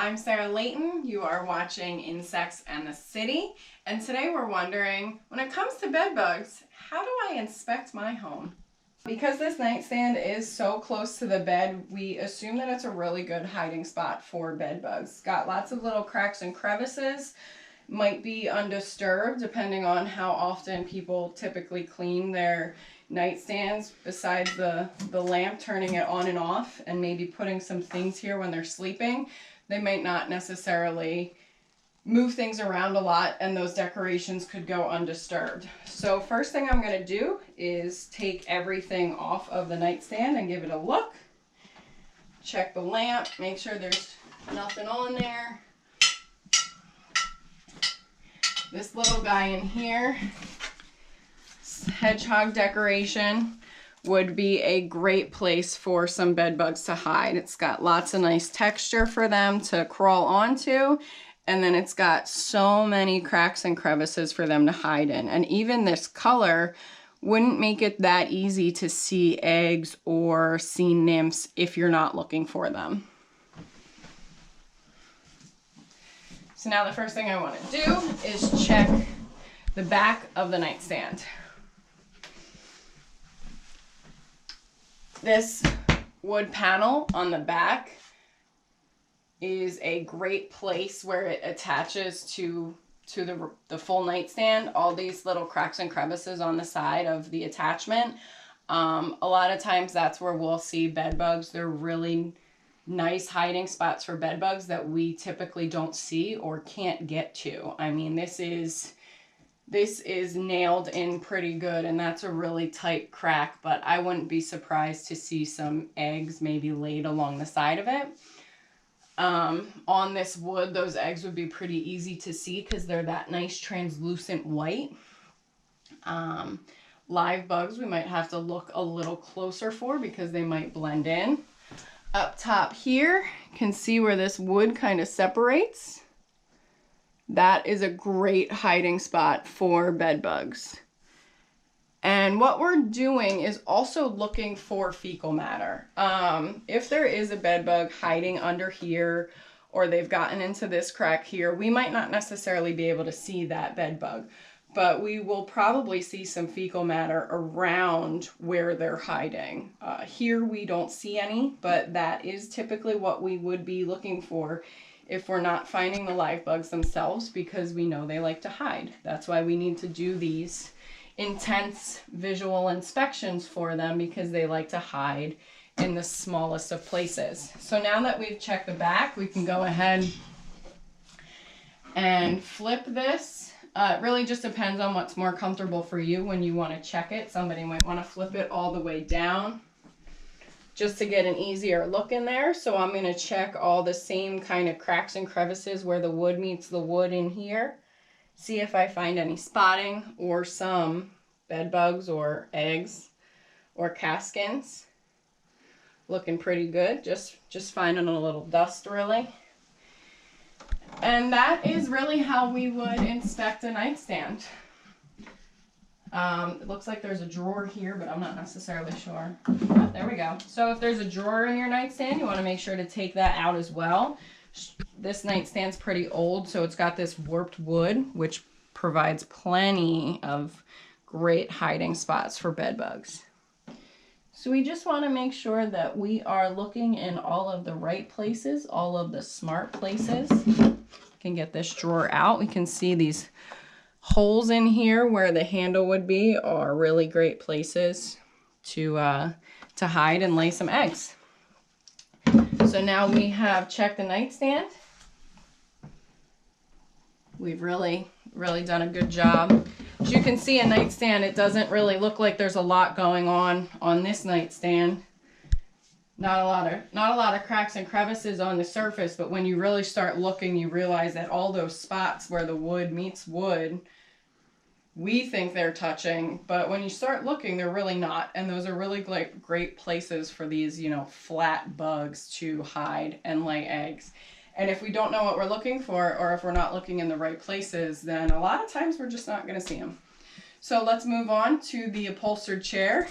I'm Sarah Latyn. You are watching Insects and the City, and today we're wondering, when it comes to bed bugs, how do I inspect my home? Because this nightstand is so close to the bed, we assume that it's a really good hiding spot for bed bugs. Got lots of little cracks and crevices, might be undisturbed depending on how often people typically clean their nightstands, besides the lamp, turning it on and off and maybe putting some things here when they're sleeping. They might not necessarily move things around a lot and those decorations could go undisturbed. So first thing I'm going to do is take everything off of the nightstand and give it a look. Check the lamp, make sure there's nothing on there. This little guy in here, hedgehog decoration, would be a great place for some bed bugs to hide. It's got lots of nice texture for them to crawl onto, and then it's got so many cracks and crevices for them to hide in. And even this color wouldn't make it that easy to see eggs or sea nymphs if you're not looking for them. So now the first thing I want to do is check the back of the nightstand. This wood panel on the back is a great place where it attaches to the full nightstand. All these little cracks and crevices on the side of the attachment. A lot of times that's where we'll see bed bugs. They're really nice hiding spots for bed bugs that we typically don't see or can't get to. I mean, this is nailed in pretty good, and that's a really tight crack, but I wouldn't be surprised to see some eggs maybe laid along the side of it. On this wood, those eggs would be pretty easy to see because they're that nice translucent white. Live bugs we might have to look a little closer for because they might blend in. Up top here, you can see where this wood kind of separates. That is a great hiding spot for bed bugs. And what we're doing is also looking for fecal matter. If there is a bed bug hiding under here, or they've gotten into this crack here, we might not necessarily be able to see that bed bug, but we will probably see some fecal matter around where they're hiding. Here we don't see any, but that is typically what we would be looking for if we're not finding the live bugs themselves, because we know they like to hide. That's why we need to do these intense visual inspections for them, because they like to hide in the smallest of places. So now that we've checked the back, we can go ahead and flip this. It really just depends on what's more comfortable for you when you want to check it. Somebody might want to flip it all the way down just to get an easier look in there. So I'm going to check all the same kind of cracks and crevices where the wood meets the wood in here. See if I find any spotting or some bed bugs or eggs or caskins. Looking pretty good. Just finding a little dust really. And that is really how we would inspect a nightstand. It looks like there's a drawer here, but I'm not necessarily sure. Oh, there we go. So if there's a drawer in your nightstand, you want to make sure to take that out as well. This nightstand's pretty old, so it's got this warped wood, which provides plenty of great hiding spots for bed bugs. So we just want to make sure that we are looking in all of the right places, all of the smart places. Can get this drawer out. We can see these holes in here where the handle would be are really great places to hide and lay some eggs. So now we have checked the nightstand. We've really done a good job. As you can see, a nightstand, it doesn't really look like there's a lot going on this nightstand. Not a lot of cracks and crevices on the surface, but when you really start looking, you realize that all those spots where the wood meets wood, we think they're touching, but when you start looking, they're really not. And those are really great places for these, flat bugs to hide and lay eggs. And if we don't know what we're looking for, or if we're not looking in the right places, then a lot of times we're just not going to see them. So let's move on to the upholstered chair.